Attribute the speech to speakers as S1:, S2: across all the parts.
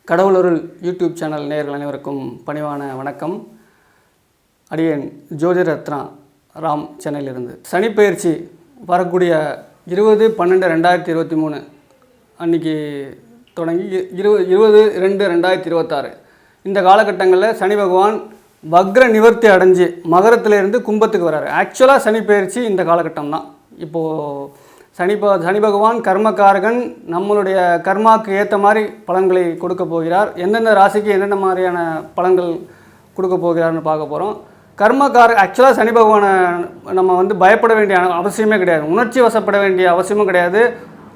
S1: கடவுளருள் YouTube channel நேயர்கள் அனைவருக்கும் பணிவான வணக்கம். அடியேன் ஜோதிரத்னா ராம் சென்னையிலிருந்து. சனிப்பெயர்ச்சி வரக்கூடிய 20/12/2023 அன்றைக்கி தொடங்கி 20/2/2026 இந்த காலகட்டங்களில் சனி பகவான் வக்ர நிவர்த்தி அடைஞ்சு மகரத்திலேருந்து கும்பத்துக்கு வர்றாரு. ஆக்சுவலாக சனிப்பெயர்ச்சி இந்த காலகட்டம் தான். இப்போது சனி பகவான் கர்மக்காரகன், நம்மளுடைய கர்மாவுக்கு ஏற்ற மாதிரி பலன்களை கொடுக்க போகிறார். எந்தெந்த ராசிக்கு என்னென்ன மாதிரியான பலன்கள் கொடுக்க போகிறார்னு பார்க்க போகிறோம். ஆக்சுவலாக சனி பகவானை நம்ம பயப்பட வேண்டிய அவசியமே கிடையாது, உணர்ச்சி வசப்பட வேண்டிய அவசியமும் கிடையாது.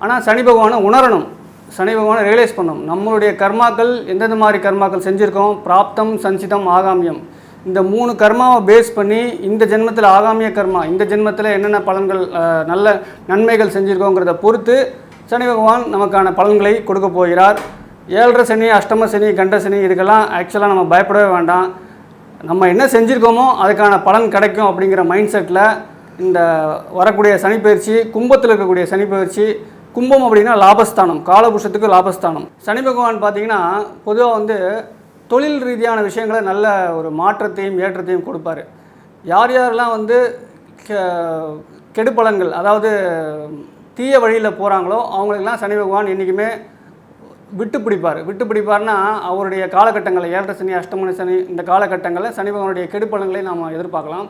S1: ஆனால் சனி பகவானை உணரணும், சனி பகவானை ரியலைஸ் பண்ணணும். நம்மளுடைய கர்மாக்கள் எந்தெந்த மாதிரி கர்மாக்கள் செஞ்சுருக்கோம், பிராப்தம், சஞ்சிதம், ஆகாமியம், இந்த 3 கர்மாவை பேஸ் பண்ணி இந்த ஜென்மத்தில் ஆகாமிய கர்மா, இந்த ஜென்மத்தில் என்னென்ன பலன்கள் நல்ல நன்மைகள் செஞ்சுருக்கோங்கிறத பொறுத்து சனி பகவான் நமக்கான பலன்களை கொடுக்க போகிறார். 7.5 சனி, அஷ்டம சனி, கண்ட சனி, இதுக்கெல்லாம் ஆக்சுவலாக நம்ம பயப்படவே வேண்டாம். நம்ம என்ன செஞ்சுருக்கோமோ அதுக்கான பலன் கிடைக்கும் அப்படிங்கிற மைண்ட் செட்டில் இந்த வரக்கூடிய சனிப்பெயர்ச்சி, கும்பத்தில் இருக்கக்கூடிய சனிப்பெயர்ச்சி, கும்பம் அப்படின்னா லாபஸ்தானம், காலபுருஷத்துக்கு லாபஸ்தானம். சனி பகவான் பார்த்திங்கன்னா பொதுவாக தொழில் ரீதியான விஷயங்களை நல்ல ஒரு மாற்றத்தையும் ஏற்றத்தையும் கொடுப்பார். யாரெல்லாம் கெடுபலன்கள், அதாவது தீய வழியில் போகிறாங்களோ அவங்களுக்கெல்லாம் சனி பகவான் என்றைக்குமே விட்டு பிடிப்பார்னா அவருடைய காலகட்டங்களில் 7.5 சனி, அஷ்டம சனி, இந்த காலகட்டங்களில் சனி பகவானுடைய கெடுபலன்களை நாம் எதிர்பார்க்கலாம்.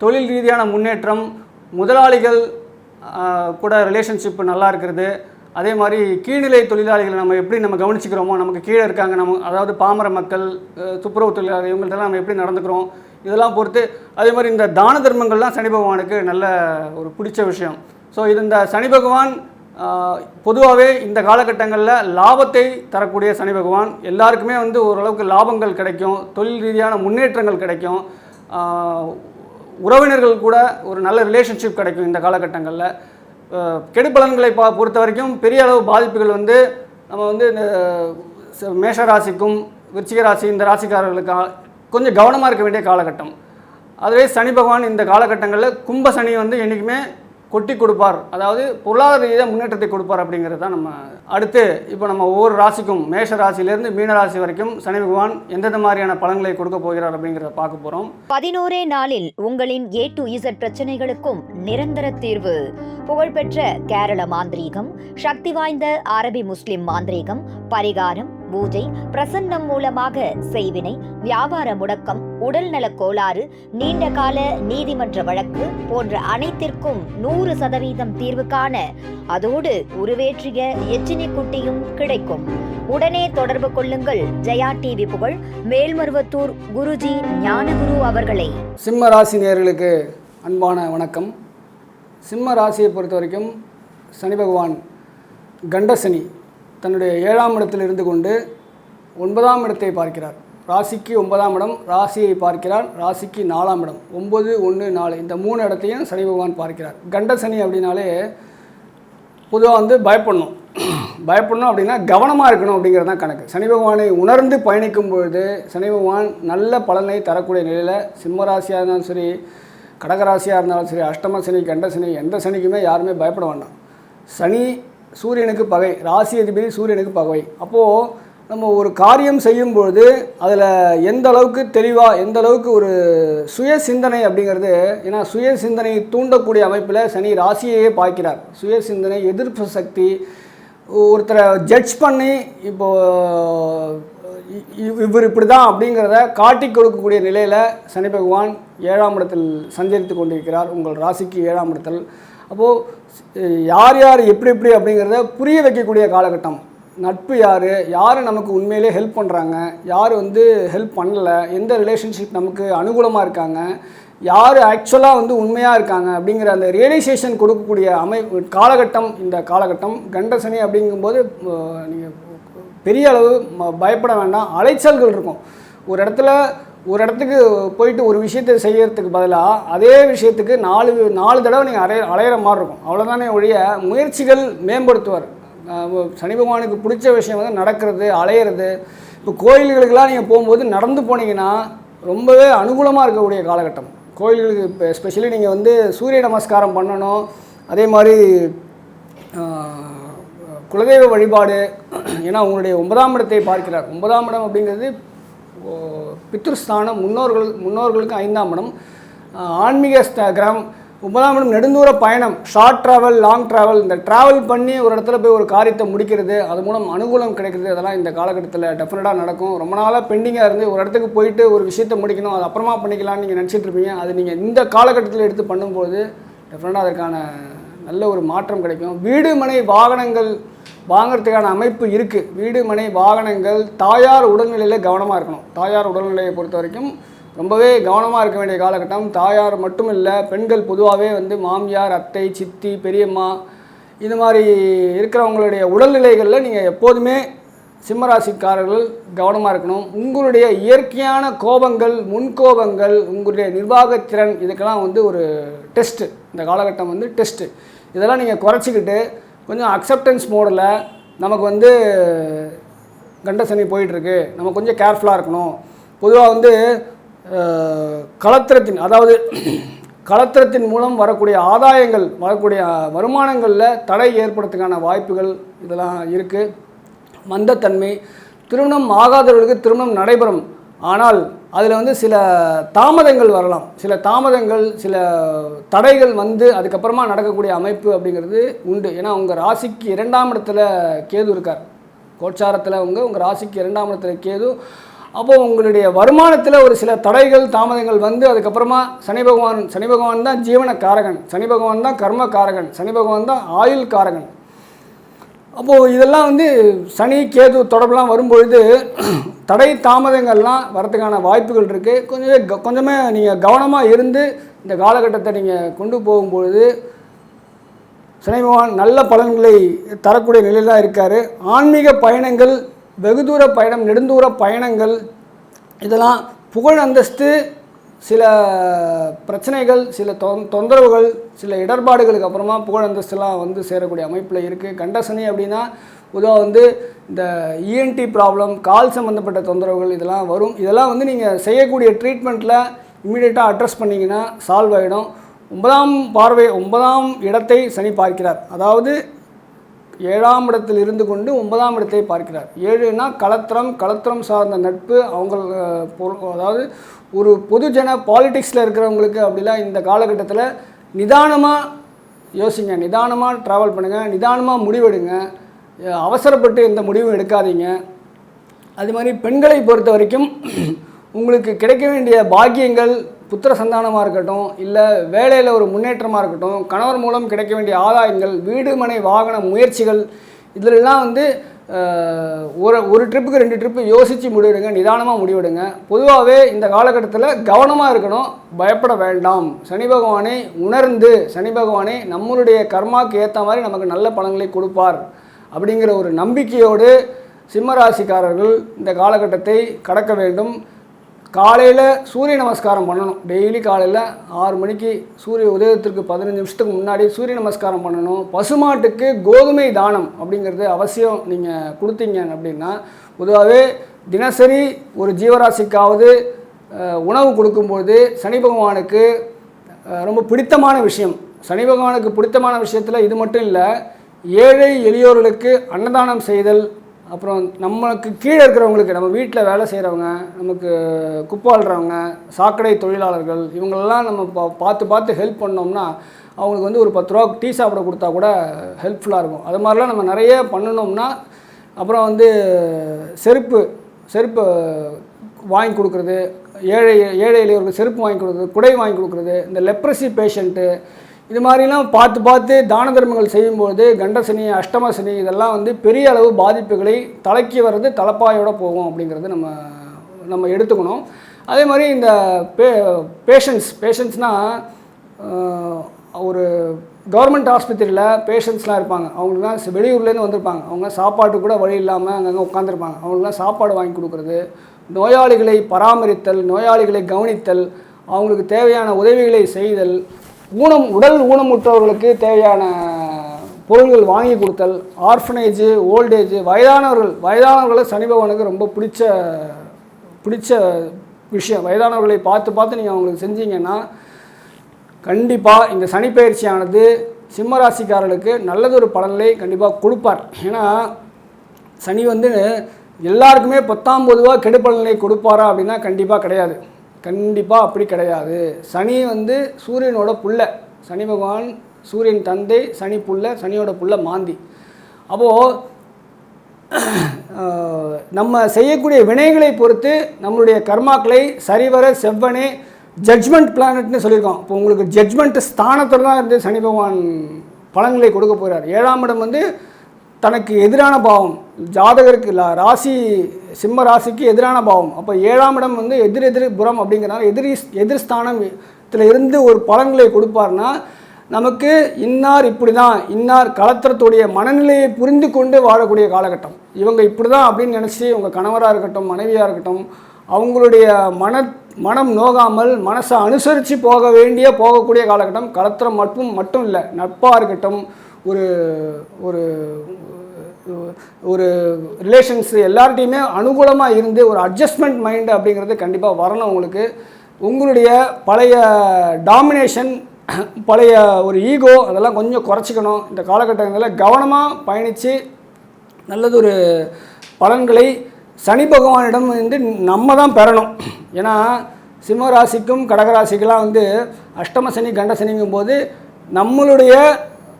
S1: தொழில் ரீதியான முன்னேற்றம், முதலாளிகள் கூட ரிலேஷன்ஷிப் நல்லா இருக்கிறது, அதே மாதிரி கீழ்நிலை தொழிலாளிகளை நம்ம கவனிச்சிக்கிறோமோ, நமக்கு கீழே இருக்காங்க, அதாவது பாமர மக்கள், துப்புரவு தொழிலாளர்கள், இவங்கள்ட்டெல்லாம் நம்ம எப்படி நடந்துக்கிறோம், இதெல்லாம் பொறுத்து. அதே மாதிரி இந்த தான தர்மங்கள்லாம் சனி பகவானுக்கு நல்ல ஒரு பிடிச்ச விஷயம். ஸோ இந்த சனி பகவான் பொதுவாகவே இந்த காலகட்டங்களில் லாபத்தை தரக்கூடிய சனி பகவான். எல்லாருக்குமே ஓரளவுக்கு லாபங்கள் கிடைக்கும், தொழில் ரீதியான முன்னேற்றங்கள் கிடைக்கும், உறவினர்கள் கூட ஒரு நல்ல ரிலேஷன்ஷிப் கிடைக்கும். இந்த காலகட்டங்களில் கெடுபலன்களை பொறுத்த வரைக்கும் பெரிய அளவு பாதிப்புகள் நம்ம இந்த மேஷராசிக்கும் விருச்சிக ராசி, இந்த ராசிக்காரர்களுக்கு கொஞ்சம் கவனமாக இருக்க வேண்டிய காலகட்டம். அதுவே சனி பகவான் இந்த காலகட்டங்களில் கும்ப சனி என்றைக்குமே கொட்டி கொடுப்பார், அதாவது பொருளாதார ரீதியாக முன்னேற்றத்தை கொடுப்பார் அப்படிங்கிறது தான் நம்ம. அடுத்து இப்போ நம்ம ஒவ்வொரு ராசிக்கும், மேஷ ராசியிலேருந்து மீன ராசி வரைக்கும் சனி பகவான் எந்தெந்த மாதிரியான பலன்களை கொடுக்க போகிறார் அப்படிங்கிறத பார்க்க போகிறோம்.
S2: 11 நாளில் உங்களின் A to Z பிரச்சனைகளுக்கும் நிரந்தர தீர்வு. புகழ்பெற்ற கேரள மாந்திரீகம், சக்தி வாய்ந்த அரபி முஸ்லிம் மாந்திரீகம், பரிகாரம், பூஜை, பிரசன்னம் மூலமாக செய்வினை, வியாபார முடக்கம், உடல்நலக் கோளாறு, நீண்ட கால நீதிமன்ற வழக்கு போன்ற அனைத்திற்கும் 100% தீர்வு காண அதோடு உருவேற்றிய எச்சினி குட்டியும் கிடைக்கும். உடனே தொடர்பு கொள்ளுங்கள் ஜெயா டிவி புகழ் மேல்மருவத்தூர் குருஜி ஞானகுரு அவர்களை.
S1: சிம்ம ராசி நேயர்களுக்கு அன்பான வணக்கம். சிம்ம ராசியை பொறுத்த வரைக்கும் சனி பகவான் கண்டசனி தன்னுடைய 7ஆம் இடத்தில் இருந்து கொண்டு 9ஆம் இடத்தை பார்க்கிறார். ராசிக்கு 9ஆம் இடம், ராசியை பார்க்கிறார். ராசிக்கு 4ஆம் இடம், 9, 1, 4 இந்த 3 இடத்தையும் சனி பகவான் பார்க்கிறார். கண்டசனி அப்படின்னாலே பொதுவாக பயப்படணும் அப்படின்னா கவனமாக இருக்கணும் அப்படிங்கிறது தான் கணக்கு. சனி பகவானை உணர்ந்து பயணிக்கும் பொழுது சனி பகவான் நல்ல பலனை தரக்கூடிய நிலையில் சிம்ம ராசியாக இருந்தாலும் சரி, கடகராசியாக இருந்தாலும் சரி, அஷ்டம சனி, கண்ட சனி, எந்த சனிக்குமே யாருமே பயப்பட வேண்டாம். சனி சூரியனுக்கு பகை, ராசி அதிபதி சூரியனுக்கு பகை. அப்போது நம்ம ஒரு காரியம் செய்யும்பொழுது அதில் எந்த அளவுக்கு தெளிவாக, எந்த அளவுக்கு ஒரு சுய சிந்தனை அப்படிங்கிறது, ஏன்னா சுய சிந்தனை தூண்டக்கூடிய அமைப்பில் சனி ராசியையே பார்க்கிறார். சுய சிந்தனை, எதிர்ப்பு சக்தி, ஒருத்தரை ஜட்ஜ் பண்ணி இப்போது இவர் இப்படி தான் அப்படிங்கிறத காட்டி கொடுக்கக்கூடிய நிலையில் சனி பகவான் 7ஆம் இடத்தில் சஞ்சரித்து கொண்டிருக்கிறார், உங்கள் ராசிக்கு 7ஆம் இடத்தில். அப்போது யார் எப்படி அப்படிங்கிறத புரிய வைக்கக்கூடிய காலகட்டம். நட்பு யார் நமக்கு உண்மையிலே ஹெல்ப் பண்ணுறாங்க, யார் ஹெல்ப் பண்ணலை, எந்த ரிலேஷன்ஷிப் நமக்கு அனுகூலமாக இருக்காங்க, யார் ஆக்சுவலாக உண்மையாக இருக்காங்க அப்படிங்கிற அந்த ரியலைசேஷன் கொடுக்கக்கூடிய காலகட்டம் இந்த காலகட்டம். கண்டசனி அப்படிங்கும்போது நீங்கள் பெரிய அளவு பயப்பட வேண்டாம். அலைச்சல்கள் இருக்கும். ஒரு இடத்துக்கு போயிட்டு ஒரு விஷயத்தை செய்கிறதுக்கு பதிலாக அதே விஷயத்துக்கு 4 தடவை நீங்கள் அலையிற மாதிரி இருக்கும். அவ்வளோதானே ஒழிய முயற்சிகள் மேம்படுத்துவார். சனி பகவானுக்கு பிடிச்ச விஷயம் நடக்கிறது, அலையிறது. இப்போ கோயில்களுக்கெல்லாம் நீங்கள் போகும்போது நடந்து போனீங்கன்னா ரொம்பவே அனுகூலமாக இருக்கக்கூடிய காலகட்டம். கோயில்களுக்கு இப்போ எஸ்பெஷலி நீங்கள் சூரிய நமஸ்காரம் பண்ணணும். அதே மாதிரி குலதெய்வ வழிபாடு. ஏன்னா உங்களுடைய 9ஆம் இடத்தை பார்க்கிறார். 9ஆம் இடம் அப்படிங்கிறது பித்ருஸ்தானம், முன்னோர்களுக்கு 5ஆம் இடம், ஆன்மீக கிரகம். 9ஆம் இடம் நெடுந்தூர பயணம், ஷார்ட் ட்ராவல், லாங் ட்ராவல். இந்த ட்ராவல் பண்ணி ஒரு இடத்துல போய் ஒரு காரியத்தை முடிக்கிறது, அது மூலம் அனுகூலம் கிடைக்கிறது, அதெல்லாம் இந்த காலகட்டத்தில் டெஃபினட்டாக நடக்கும். ரொம்ப நாளாக பெண்டிங்காக இருந்து ஒரு இடத்துக்கு போயிட்டு ஒரு விஷயத்தை முடிக்கணும், அது அப்புறமா பண்ணிக்கலாம்னு நீங்கள் நினச்சிட்டு இருப்பீங்க. அது நீங்கள் இந்த காலகட்டத்தில் எடுத்து பண்ணும்போது டெஃபினட்டாக அதற்கான நல்ல ஒரு மாற்றம் கிடைக்கும். வீடு மனை வாகனங்கள் வாங்கிறதுக்கான அமைப்பு இருக்குது. வீடு மனை வாகனங்கள். தாயார் உடல்நிலையில் கவனமாக இருக்கணும். தாயார் உடல்நிலையை பொறுத்த வரைக்கும் ரொம்பவே கவனமாக இருக்க வேண்டிய காலகட்டம். தாயார் மட்டும் இல்லை, பெண்கள் பொதுவாகவே வந்து மாமியார், அத்தை, சித்தி, பெரியம்மா இது மாதிரி இருக்கிறவங்களுடைய உடல்நிலைகளில் நீங்கள் எப்போதுமே சிம்மராசிக்காரர்கள் கவனமாக இருக்கணும். உங்களுடைய இயற்கையான கோபங்கள், முன்கோபங்கள், உங்களுடைய நிர்வாகத்திறன் இதுக்கெல்லாம் வந்து ஒரு டெஸ்ட்டு. இந்த காலகட்டம் வந்து டெஸ்ட்டு. இதெல்லாம் நீங்கள் குறைச்சிக்கிட்டு கொஞ்சம் அக்செப்டன்ஸ் மோடில் நமக்கு வந்து கண்டசனி போயிட்டுருக்கு, நம்ம கொஞ்சம் கேர்ஃபுல்லாக இருக்கணும். பொதுவாக வந்து கலத்திரத்தின் மூலம் வரக்கூடிய ஆதாயங்கள், வரக்கூடிய வருமானங்களில் தடை ஏற்படுறதுக்கான வாய்ப்புகள் இதெல்லாம் இருக்குது. மந்தத்தன்மை. திருமணம் ஆகாதவர்களுக்கு திருமணம் நடைபெறும், ஆனால் அதில் வந்து சில தாமதங்கள் வரலாம். சில தடைகள் வந்து அதுக்கப்புறமா நடக்கக்கூடிய அமைப்பு அப்படிங்கிறது உண்டு. ஏன்னா உங்கள் ராசிக்கு 2ஆம் இடத்துல கேது இருக்கார். கோச்சாரத்தில் உங்கள் ராசிக்கு 2ஆம் இடத்துல கேது. அப்போது உங்களுடைய வருமானத்தில் ஒரு சில தடைகள், தாமதங்கள் வந்து அதுக்கப்புறமா சனி பகவான் தான் ஜீவன காரகன், சனி பகவான் தான் கர்ம காரகன், சனி பகவான் தான் ஆயுள் காரகன். அப்போது இதெல்லாம் வந்து சனி கேது தொடர்பெலாம் வரும்பொழுது தடை தாமதங்கள்லாம் வரதுக்கான வாய்ப்புகள் இருக்குது. கொஞ்சமே நீங்கள் கவனமாக இருந்து இந்த காலகட்டத்தை நீங்கள் கொண்டு போகும்பொழுது சனி பகவான் நல்ல பலன்களை தரக்கூடிய நிலையில் தான் இருக்கார். ஆன்மீக பயணங்கள், வெகு தூர பயணம், நெடுந்தூர பயணங்கள், இதெல்லாம் புகழ் அந்தஸ்து, சில பிரச்சனைகள், சில தொந்தரவுகள், சில இடர்பாடுகளுக்கு அப்புறமா புகழ் அந்தஸ்துலாம் வந்து சேரக்கூடிய அமைப்பில் இருக்குது. கண்டசனி அப்படின்னா பொதுவாக வந்து இந்த இஎன்டி ப்ராப்ளம், கால் சம்மந்தப்பட்ட தொந்தரவுகள் இதெல்லாம் வரும். இதெல்லாம் வந்து நீங்கள் செய்யக்கூடிய ட்ரீட்மெண்ட்டில் இம்மிடியேட்டாக அட்ரஸ் பண்ணிங்கன்னா சால்வ் ஆகிடும். 9ஆம் இடத்தை சனி பார்க்கிறார். அதாவது 7ஆம் இடத்தில் இருந்து கொண்டு 9ஆம் இடத்தை பார்க்கிறார். 7னா கலத்திரம் சார்ந்த நட்பு. அதாவது ஒரு பொதுஜன பாலிடிக்ஸில் இருக்கிறவங்களுக்கு அப்படிலாம் இந்த காலகட்டத்தில் நிதானமாக யோசிங்க, நிதானமாக ட்ராவல் பண்ணுங்கள், நிதானமாக முடிவெடுங்க, அவசரப்பட்டு எந்த முடிவும் எடுக்காதீங்க. அது மாதிரி பெண்களை பொறுத்த வரைக்கும் உங்களுக்கு கிடைக்க வேண்டிய பாக்கியங்கள், புத்திர சந்தானமாக இருக்கட்டும், இல்லை வேலையில் ஒரு முன்னேற்றமாக இருக்கட்டும், கணவர் மூலம் கிடைக்க வேண்டிய ஆதாயங்கள், வீடு மனை வாகன முயற்சிகள், இதிலெல்லாம் வந்து ஒரு ட்ரிப்புக்கு 2 ட்ரிப்பு யோசித்து முடிவெடுங்க, நிதானமாக முடிவெடுங்க. பொதுவாகவே இந்த காலகட்டத்தில் கவனமாக இருக்கணும், பயப்பட வேண்டாம். சனி பகவானை உணர்ந்து, சனி பகவானை நம்மளுடைய கர்மாவுக்கு ஏற்ற மாதிரி நமக்கு நல்ல பலன்களை கொடுப்பார் அப்படிங்கிற ஒரு நம்பிக்கையோடு சிம்மராசிக்காரர்கள் இந்த காலகட்டத்தை கடக்க வேண்டும். காலையில் சூரிய நமஸ்காரம் பண்ணணும். டெய்லி காலையில் 6 மணிக்கு சூரிய உதயத்திற்கு 15 நிமிஷத்துக்கு முன்னாடி சூரிய நமஸ்காரம் பண்ணணும். பசுமாட்டுக்கு கோதுமை தானம் அப்படிங்கிறது அவசியம் நீங்கள் கொடுத்தீங்க அப்படின்னா, பொதுவாகவே தினசரி ஒரு ஜீவராசிக்காவது உணவு கொடுக்கும்போது சனி பகவானுக்கு ரொம்ப பிடித்தமான விஷயம். சனி பகவானுக்கு பிடித்தமான விஷயத்தில் இது மட்டும் இல்லை, ஏழை எளியோர்களுக்கு அன்னதானம் செய்தல், அப்புறம் நம்மளுக்கு கீழே இருக்கிறவங்களுக்கு, நம்ம வீட்டில் வேலை செய்கிறவங்க, நமக்கு குப்பாளுறவங்க, சாக்கடை தொழிலாளர்கள், இவங்களெல்லாம் நம்ம பார்த்து ஹெல்ப் பண்ணோம்னா அவங்களுக்கு வந்து ஒரு 10 ரூபா டீ சாப்பிட கொடுத்தா கூட ஹெல்ப்ஃபுல்லாக இருக்கும். அது மாதிரிலாம் நம்ம நிறைய பண்ணணும்னா, அப்புறம் வந்து செருப்பு வாங்கி கொடுக்குறது, ஏழை எளியவர்களுக்கு செருப்பு வாங்கி கொடுக்குறது, குடை வாங்கி கொடுக்குறது, இந்த லெப்ரசி பேஷண்ட்டு, இது மாதிரிலாம் பார்த்து தான தர்மங்கள் செய்யும்போது கண்டசனி, அஷ்டமசனி இதெல்லாம் வந்து பெரிய அளவு பாதிப்புகளை தலைக்கு வர்றது தலைப்பாயோடு போகும் அப்படிங்கிறது நம்ம எடுத்துக்கணும். அதே மாதிரி இந்த பேஷண்ட்ஸ்னால் ஒரு கவர்மெண்ட் ஆஸ்பத்திரியில் பேஷண்ட்ஸ்லாம் இருப்பாங்க. அவங்களுக்குலாம் வெளியூர்லேருந்து வந்திருப்பாங்க. அவங்க சாப்பாட்டு கூட வழி இல்லாமல் அங்கங்கே உட்காந்துருப்பாங்க. அவங்களுக்குலாம் சாப்பாடு வாங்கி கொடுக்குறது, நோயாளிகளை பராமரித்தல், நோயாளிகளை கவனித்தல், அவங்களுக்கு தேவையான உதவிகளை செய்தல், உடல் ஊனமுற்றவர்களுக்கு தேவையான பொருள்கள் வாங்கி கொடுத்தல், ஆர்ஃபனேஜ், ஓல்டேஜ், வயதானவர்களை சனி பகவானுக்கு ரொம்ப பிடிச்ச விஷயம். வயதானவர்களை பார்த்து நீங்கள் அவங்களுக்கு செஞ்சீங்கன்னா கண்டிப்பாக இந்த சனி பயிற்சியானது சிம்மராசிக்காரர்களுக்கு நல்லதொரு பலன்களை கண்டிப்பாக கொடுப்பார். ஏன்னா சனி வந்து எல்லாருக்குமே 10ஆம் பொதுவாக கெடுபலனை கொடுப்பாரா அப்படின்னா கண்டிப்பாக கிடையாது. கண்டிப்பாக அப்படி கிடையாது. சனி வந்து சூரியனோட புள்ள, சனி பகவான் சூரியன் தந்தை, சனி புள்ள, சனியோட புள்ள மாந்தி. அப்போது நம்ம செய்யக்கூடிய வினைகளை பொறுத்து நம்மளுடைய கர்மாக்களை சரிவர செவ்வனே ஜட்ஜ்மெண்ட் பிளானட்னு சொல்லியிருக்கோம். இப்போ உங்களுக்கு ஜட்ஜ்மெண்ட் ஸ்தானத்தில் தான் இருந்து சனி பகவான் பலன்களை கொடுக்க போகிறார். 7ஆம் இடம் வந்து தனக்கு எதிரான பாவம், ஜாதகருக்கு இல்லை ராசி சிம்ம ராசிக்கு எதிரான பாவம். அப்போ 7ஆம் இடம் வந்து எதிர் புறம் அப்படிங்கிறனால எதிர்ஸ்தானத்தில் இருந்து ஒரு பலன்களை கொடுப்பார்னா நமக்கு இன்னார் இப்படி தான், இன்னார் கலத்திரத்துடைய மனநிலையை புரிந்து கொண்டு வாழக்கூடிய காலகட்டம். இவங்க இப்படி தான் அப்படின்னு நினச்சி உங்கள் கணவராக இருக்கட்டும், மனைவியாக இருக்கட்டும், அவங்களுடைய மனம் நோகாமல் மனசை அனுசரித்து போகக்கூடிய காலகட்டம். கலத்திரம் மட்டும் இல்லை, நட்பாக இருக்கட்டும், ஒரு ஒரு ஒரு ரிலேஷன்ஸு எல்லார்ட்டையுமே அனுகூலமாக இருந்து ஒரு அட்ஜஸ்ட்மெண்ட் மைண்டு அப்படிங்கிறது கண்டிப்பாக வரணும். உங்களுடைய பழைய டாமினேஷன், பழைய ஒரு ஈகோ அதெல்லாம் கொஞ்சம் குறைச்சிக்கணும். இந்த காலகட்டங்களில் கவனமாக பயணித்து நல்லதொரு பலன்களை சனி பகவானிடம் வந்து நம்ம தான் பெறணும். ஏன்னா சிம்ம ராசிக்கும் கடகராசிக்கெல்லாம் வந்து அஷ்டம சனி கண்ட சனிங்கும் போது நம்மளுடைய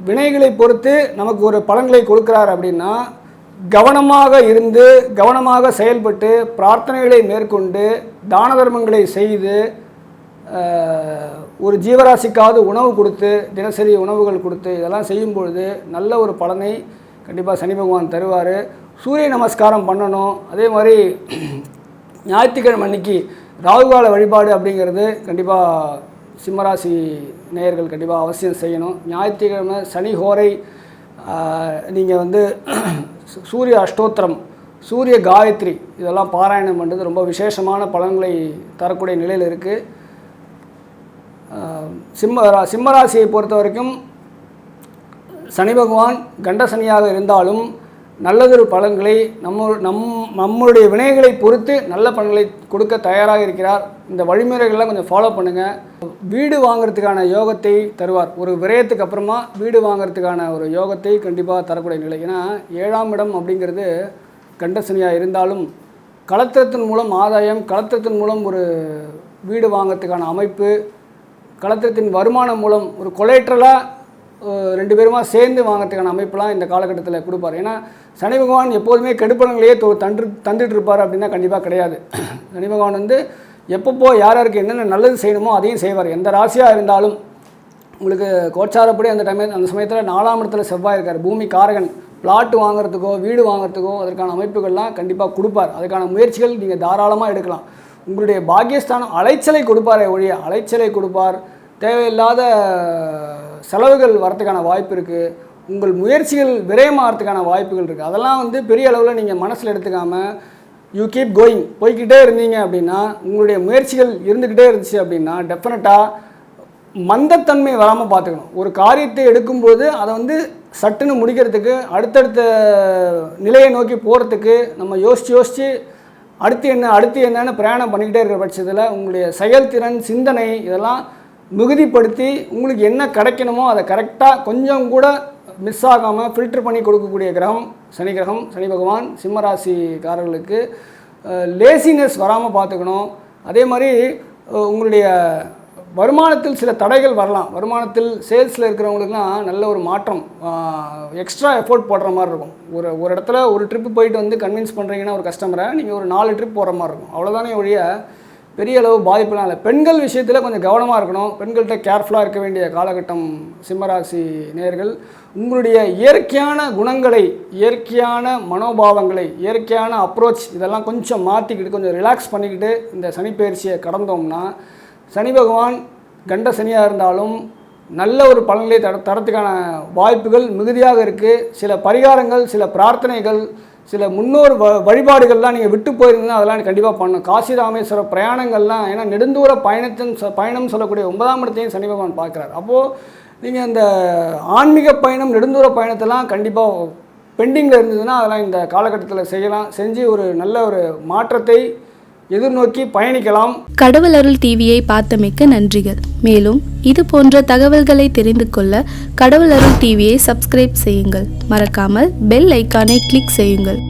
S1: வினைகளை பொறுத்து நமக்கு ஒரு பலன்களை கொடுக்குறார். அப்படின்னா கவனமாக இருந்து கவனமாக செயல்பட்டு பிரார்த்தனைகளை மேற்கொண்டு தான தர்மங்களை செய்து ஒரு ஜீவராசிக்காவது உணவு கொடுத்து தினசரி உணவுகள் கொடுத்து இதெல்லாம் செய்யும்பொழுது நல்ல ஒரு பலனை கண்டிப்பாக சனி பகவான் தருவார். சூரிய நமஸ்காரம் பண்ணணும். அதே மாதிரி ஞாயிற்றுக்கிழமை அன்னைக்கு ராகுகால வழிபாடு அப்படிங்கிறது கண்டிப்பாக சிம்மராசி நேயர்கள் கண்டிப்பாக அவசியம் செய்யணும். ஞாயிற்றுக்கிழமை சனி ஹோரை நீங்கள் வந்து சூரிய அஷ்டோத்திரம், சூரிய காயத்ரி இதெல்லாம் பாராயணம் பண்ணுறது ரொம்ப விசேஷமான பலன்களை தரக்கூடிய நிலையில் இருக்குது. சிம்மராசியை பொறுத்த வரைக்கும் சனி பகவான் கண்ட சனியாக இருந்தாலும் நல்லதொரு பலன்களை நம்மளுடைய வினைகளை பொறுத்து நல்ல பலன்களை கொடுக்க தயாராக இருக்கிறார். இந்த வழிமுறைகள்லாம் கொஞ்சம் ஃபாலோ பண்ணுங்கள். வீடு வாங்கிறதுக்கான யோகத்தை தருவார். ஒரு விரயத்துக்கு அப்புறமா வீடு வாங்கிறதுக்கான ஒரு யோகத்தை கண்டிப்பாக தரக்கூடிய நிலை. ஏன்னா 7ஆம் இடம் அப்படிங்கிறது கண்ட சனியாக இருந்தாலும் கலத்திரத்தின் மூலம் ஆதாயம், கலத்திரத்தின் மூலம் ஒரு வீடு வாங்கிறதுக்கான அமைப்பு, கலத்திரத்தின் வருமானம் மூலம் ஒரு கொலேட்ரலாக 2 பேருமா சேர்ந்து வாங்கிறதுக்கான அமைப்பெலாம் இந்த காலகட்டத்தில் கொடுப்பார். ஏன்னா சனி பகவான் எப்போதுமே கெடுப்பலங்களையே தந்துட்டு இருப்பார் அப்படின்னா கண்டிப்பாக கிடையாது. சனி பகவான் வந்து எப்பப்போ யாருக்கு என்னென்ன நல்லது செய்யணுமோ அதையும் செய்வார். எந்த ராசியாக இருந்தாலும் உங்களுக்கு கோச்சாரப்படி அந்த சமயத்தில் 4ஆம் இடத்துல செவ்வாய் இருக்கார், பூமி காரகன். பிளாட்டு வாங்குறதுக்கோ வீடு வாங்குறதுக்கோ அதற்கான அமைப்புகள்லாம் கண்டிப்பாக கொடுப்பார். அதுக்கான முயற்சிகள் நீங்கள் தாராளமாக எடுக்கலாம். உங்களுடைய பாக்கியஸ்தானம் அலைச்சலை கொடுப்பாரே ஒழிய அலைச்சலை கொடுப்பார். தேவையில்லாத செலவுகள் வரத்துக்கான வாய்ப்பு இருக்குது. உங்கள் முயற்சிகள் விரயமாகறதுக்கான வாய்ப்புகள் இருக்குது. அதெல்லாம் வந்து பெரிய அளவில் நீங்கள் மனசில் எடுத்துக்காமல் யூ கீப் கோயிங் போய்கிட்டே இருந்தீங்க அப்படின்னா, உங்களுடைய முயற்சிகள் இருந்துக்கிட்டே இருந்துச்சு அப்படின்னா டெஃபினட்டாக மந்தத்தன்மை வராமல் பார்த்துக்கணும். ஒரு காரியத்தை எடுக்கும்போது அதை வந்து சட்டுன்னு முடிக்கிறதுக்கு அடுத்தடுத்த நிலையை நோக்கி போகிறதுக்கு நம்ம யோசித்து அடுத்து என்னன்னு பிரயாணம் பண்ணிக்கிட்டே இருக்கிற பட்சத்தில் உங்களுடைய செயல்திறன், சிந்தனை இதெல்லாம் மிகுதிப்படுத்தி உங்களுக்கு என்ன கிடைக்கணுமோ அதை கரெக்டாக கொஞ்சம் கூட மிஸ் ஆகாமல் ஃபில்டர் பண்ணி கொடுக்கக்கூடிய கிரகம் சனி கிரகம். சனி பகவான் சிம்மராசிக்காரர்களுக்கு லேசினஸ் வராமல் பார்த்துக்கணும். அதே மாதிரி உங்களுடைய வருமானத்தில் சில தடைகள் வரலாம். வருமானத்தில் சேல்ஸில் இருக்கிறவங்களுக்குலாம் நல்ல ஒரு மாற்றம், எக்ஸ்ட்ரா எஃபோர்ட் போடுற மாதிரி இருக்கும். ஒரு இடத்துல ஒரு ட்ரிப்பு போயிட்டு வந்து கன்வின்ஸ் பண்ணுறீங்கன்னா ஒரு கஸ்டமரை நீங்கள் ஒரு 4 ட்ரிப் போகிற மாதிரி இருக்கும். அவ்வளோதானே ஒழிய பெரிய அளவு பாதிப்புலாம் இல்லை. பெண்கள் விஷயத்தில் கொஞ்சம் கவனமாக இருக்கணும். பெண்கள்கிட்ட கேர்ஃபுல்லாக இருக்க வேண்டிய காலகட்டம் சிம்மராசி நேயர்கள். உங்களுடைய இயற்கையான குணங்களை, இயற்கையான மனோபாவங்களை, இயற்கையான அப்ரோச் இதெல்லாம் கொஞ்சம் மாற்றிக்கிட்டு கொஞ்சம் ரிலாக்ஸ் பண்ணிக்கிட்டு இந்த சனிப்பெயர்ச்சியை கடந்தோம்னா சனி பகவான் கண்ட சனியாக இருந்தாலும் நல்ல ஒரு பலன்களை தரத்துக்கான வாய்ப்புகள் மிகுதியாக இருக்குது. சில பரிகாரங்கள், சில பிரார்த்தனைகள், சில முன்னோர் வழிபாடுகள்லாம் நீங்கள் விட்டு போயிருந்தீங்கன்னா அதெல்லாம் கண்டிப்பாக பண்ணணும். காசி ராமேஸ்வர பிரயாணங்கள்லாம், ஏன்னா நெடுந்தூர பயணம் சொல்லக்கூடிய 9ஆம் இடத்தையும் சனி பகவான் பார்க்குறாரு. அப்போது நீங்கள் இந்த ஆன்மீக பயணம், நெடுந்தூர பயணத்தெல்லாம் கண்டிப்பாக பெண்டிங்கில் இருந்ததுன்னா அதெல்லாம் இந்த காலகட்டத்தில் செஞ்சு ஒரு நல்ல ஒரு மாற்றத்தை எதிர்நோக்கி பயணிக்கலாம்.
S3: கடவுள் அருள் டிவியை பார்த்தமைக்க நன்றிகள். மேலும் இது போன்ற தகவல்களை தெரிந்து கொள்ள கடவுள் அருள் டிவியை சப்ஸ்கிரைப் செய்யுங்கள். மறக்காமல் பெல் ஐக்கானை கிளிக் செய்யுங்கள்.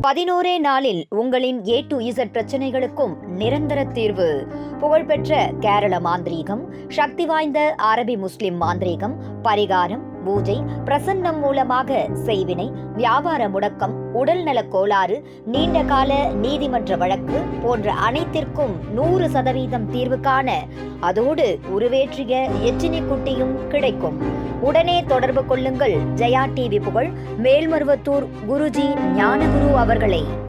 S2: 11 நாளில் உங்களின் A to Z பிரச்சனைகளுக்கும் நிரந்தர தீர்வு. புகழ்பெற்ற கேரள மாந்திரீகம், சக்தி வாய்ந்த அரபி முஸ்லிம் மாந்திரீகம், பரிகாரம், பூஜை, பிரசன்னம் மூலமாக செய்வினை, வியாபார முடக்கம், உடல்நலக் கோளாறு, நீண்ட கால நீதிமன்ற வழக்கு போன்ற அனைத்திற்கும் 100% தீர்வு காண அதோடு உருவேற்றிய எச்சினி குட்டியும் கிடைக்கும். உடனே தொடர்பு கொள்ளுங்கள் ஜெயா டிவி புகழ் மேல்மருவத்தூர் குருஜி ஞானகுரு அவர்களை.